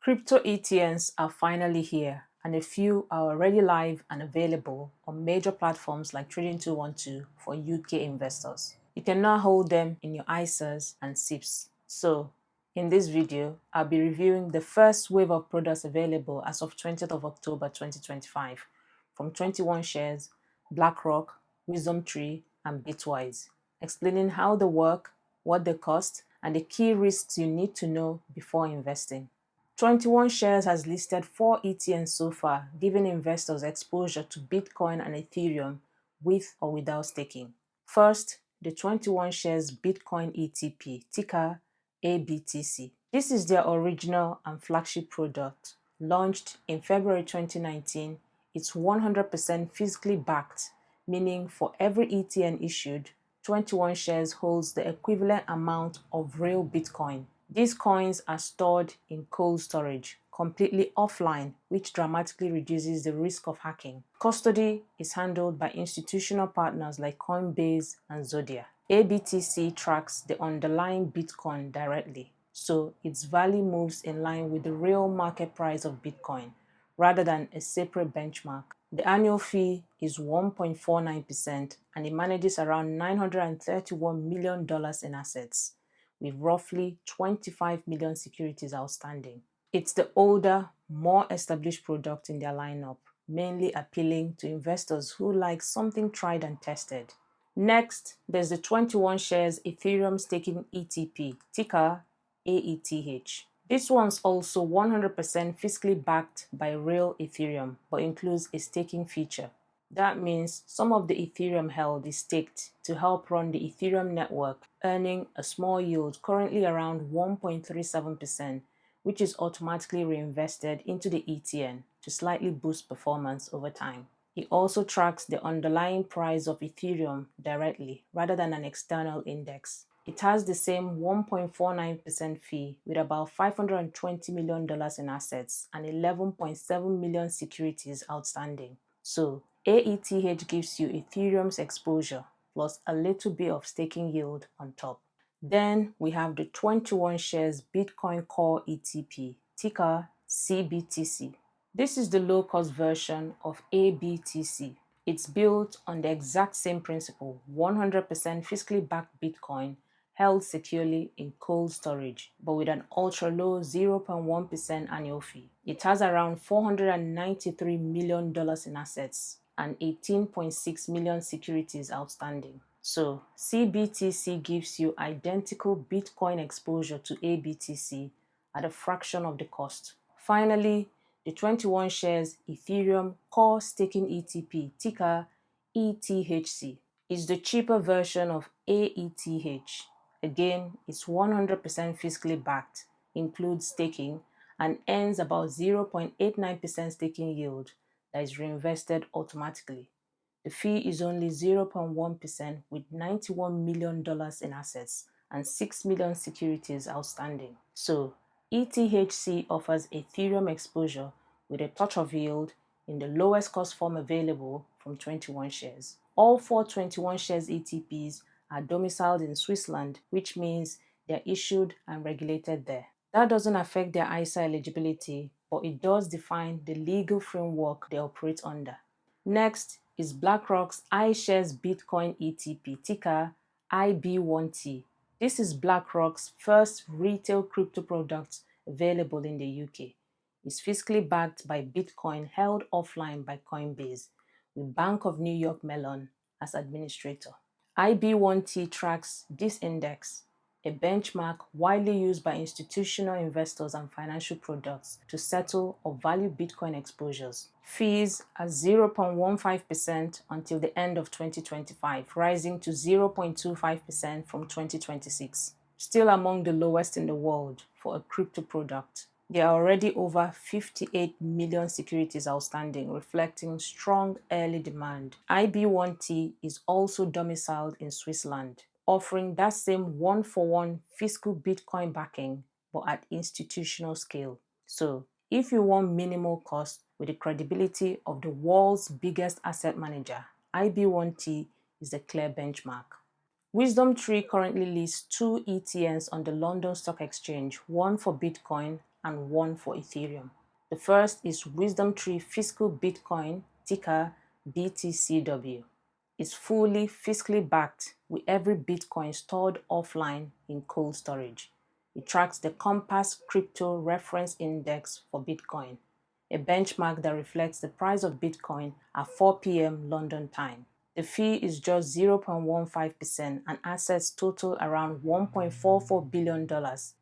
Crypto ETNs are finally here, and a few are already live and available on major platforms like Trading 212 for UK investors. You can now hold them in your iShares and SIPs. So, in this video, I'll be reviewing the first wave of products available as of 20th of October 2025 from 21 Shares, Blackrock, WisdomTree, and Bitwise, explaining how they work, what they cost, and the key risks you need to know before investing. 21 Shares has listed 4 ETNs so far, giving investors exposure to Bitcoin and Ethereum with or without staking. First, the 21 Shares Bitcoin ETP, ticker ABTC. This is their original and flagship product. Launched in February 2019, it's 100% physically backed, meaning for every ETN issued, 21 Shares holds the equivalent amount of real Bitcoin. These coins are stored in cold storage, completely offline, which dramatically reduces the risk of hacking. Custody is handled by institutional partners like Coinbase and Zodiac. ABTC tracks the underlying Bitcoin directly, so its value moves in line with the real market price of Bitcoin, rather than a separate benchmark. The annual fee is 1.49%, and it manages around $931 million in assets, with roughly 25 million securities outstanding. It's the older, more established product in their lineup, mainly appealing to investors who like something tried and tested. Next, there's the 21 Shares Ethereum Staking ETP, ticker AETH. This one's also 100% physically backed by real Ethereum, but includes a staking feature. That means some of the Ethereum held is staked to help run the Ethereum network, earning a small yield currently around 1.37%, which is automatically reinvested into the ETN to slightly boost performance over time. It also tracks the underlying price of Ethereum directly rather than an external index. It has the same 1.49% fee with about $520 million in assets and 11.7 million securities outstanding. So, AETH gives you Ethereum's exposure plus a little bit of staking yield on top. Then we have the 21 Shares Bitcoin Core ETP, ticker CBTC. This is the low-cost version of ABTC. It's built on the exact same principle, 100% physically backed Bitcoin held securely in cold storage, but with an ultra-low 0.1% annual fee. It has around $493 million in assets and 18.6 million securities outstanding. So, CBTC gives you identical Bitcoin exposure to ABTC at a fraction of the cost. Finally, the 21 Shares Ethereum Core Staking ETP, ticker ETHC, is the cheaper version of AETH. Again, it's 100% physically backed, includes staking, and earns about 0.89% staking yield that is reinvested automatically. The fee is only 0.1% with $91 million in assets and 6 million securities outstanding. So, ETHC offers Ethereum exposure with a touch of yield in the lowest cost form available from 21 Shares. All 4 21 Shares ETPs are domiciled in Switzerland, which means they're issued and regulated there. That doesn't affect their ISA eligibility, but it does define the legal framework they operate under. Next is BlackRock's iShares Bitcoin ETP, ticker IB1T. This is BlackRock's first retail crypto product available in the UK. It's physically backed by Bitcoin held offline by Coinbase, with Bank of New York Mellon as administrator. IB1T tracks this index, a benchmark widely used by institutional investors and financial products to settle or value Bitcoin exposures. Fees are 0.15% until the end of 2025, rising to 0.25% from 2026. Still among the lowest in the world for a crypto product. There are already over 58 million securities outstanding, reflecting strong early demand. IB1T is also domiciled in Switzerland, offering that same one-for-one physical Bitcoin backing, but at institutional scale. So, if you want minimal cost with the credibility of the world's biggest asset manager, IB1T is the clear benchmark. WisdomTree currently lists 2 ETNs on the London Stock Exchange, one for Bitcoin and one for Ethereum. The first is WisdomTree Physical Bitcoin, ticker BTCW. It's fully fiscally backed with every Bitcoin stored offline in cold storage. It tracks the Compass Crypto Reference Index for Bitcoin, a benchmark that reflects the price of Bitcoin at 4 p.m. London time. The fee is just 0.15% and assets total around $1.44 billion,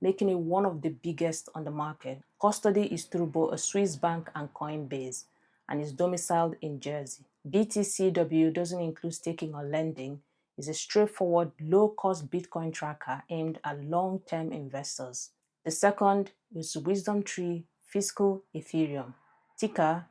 making it one of the biggest on the market. Custody is through both a Swiss bank and Coinbase and is domiciled in Jersey. BTCW doesn't include staking or lending. It's a straightforward, low-cost Bitcoin tracker aimed at long-term investors. The second is WisdomTree Physical Ethereum, ticker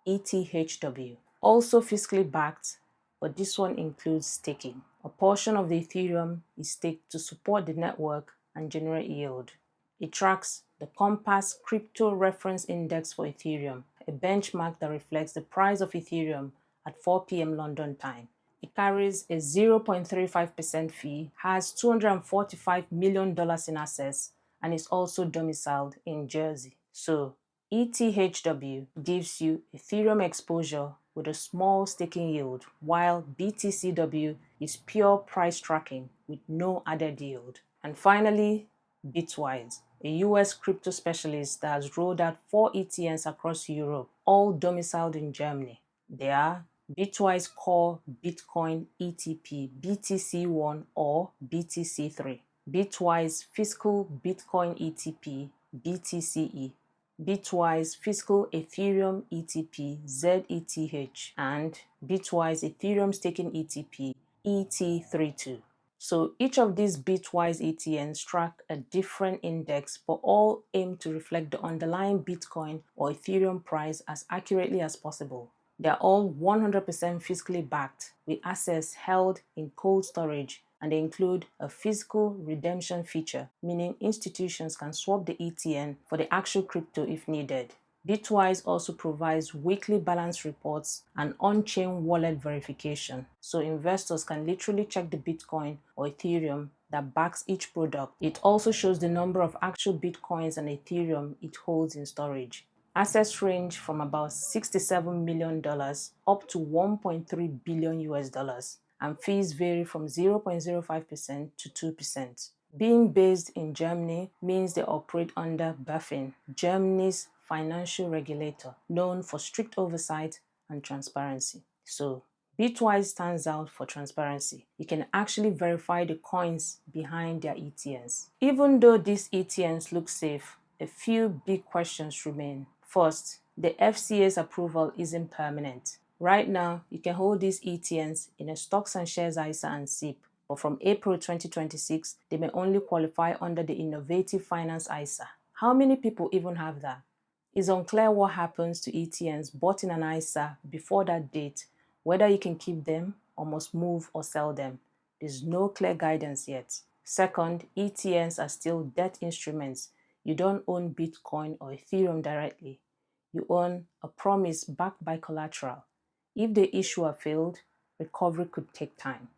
ETHW. Also fiscally backed, but this one includes staking. A portion of the Ethereum is staked to support the network and generate yield. It tracks the Compass Crypto Reference Index for Ethereum, a benchmark that reflects the price of Ethereum at 4 p.m. London time. It carries a 0.35% fee, has $245 million in assets, and is also domiciled in Jersey. So, ETHW gives you Ethereum exposure with a small staking yield, while BTCW is pure price tracking with no added yield. And finally, Bitwise, a US crypto specialist that has rolled out 4 ETNs across Europe, all domiciled in Germany. They are Bitwise Core Bitcoin ETP BTC1 or BTC3, Bitwise Physical Bitcoin ETP BTCE, Bitwise Physical Ethereum ETP ZETH, and Bitwise Ethereum Staking ETP ETH32. So each of these Bitwise ETNs track a different index, but all aim to reflect the underlying Bitcoin or Ethereum price as accurately as possible. They are all 100% fiscally backed with assets held in cold storage, and they include a physical redemption feature, meaning institutions can swap the ETN for the actual crypto if needed. Bitwise also provides weekly balance reports and on-chain wallet verification, so investors can literally check the Bitcoin or Ethereum that backs each product. It also shows the number of actual Bitcoins and Ethereum it holds in storage. Assets range from about $67 million up to $1.3 billion US, and fees vary from 0.05% to 2%. Being based in Germany means they operate under BaFin, Germany's financial regulator, known for strict oversight and transparency. So, Bitwise stands out for transparency. You can actually verify the coins behind their ETNs. Even though these ETNs look safe, a few big questions remain. First, the FCA's approval isn't permanent. Right now, you can hold these ETNs in a stocks and shares ISA and SIP, but from April 2026, they may only qualify under the Innovative Finance ISA. How many people even have that? It's unclear what happens to ETNs bought in an ISA before that date, whether you can keep them or must move or sell them. There's no clear guidance yet. Second, ETNs are still debt instruments. You don't own Bitcoin or Ethereum directly. You own a promise backed by collateral. If the issuer failed, recovery could take time.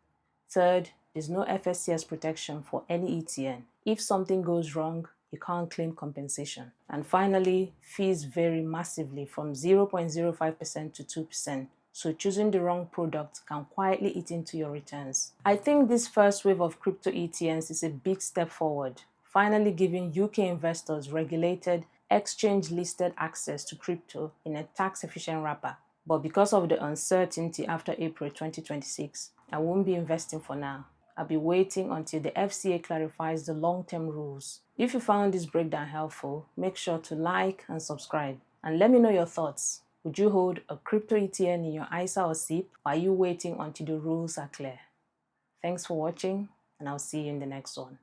Third, there's no FSCS protection for any ETN. If something goes wrong, you can't claim compensation. And finally, fees vary massively from 0.05% to 2%. So choosing the wrong product can quietly eat into your returns. I think this first wave of crypto ETNs is a big step forward, finally giving UK investors regulated, exchange-listed access to crypto in a tax-efficient wrapper. But because of the uncertainty after April 2026, I won't be investing for now. I'll be waiting until the FCA clarifies the long-term rules. If you found this breakdown helpful, make sure to like and subscribe. And let me know your thoughts. Would you hold a crypto ETN in your ISA or SIP, or are you waiting until the rules are clear? Thanks for watching, and I'll see you in the next one.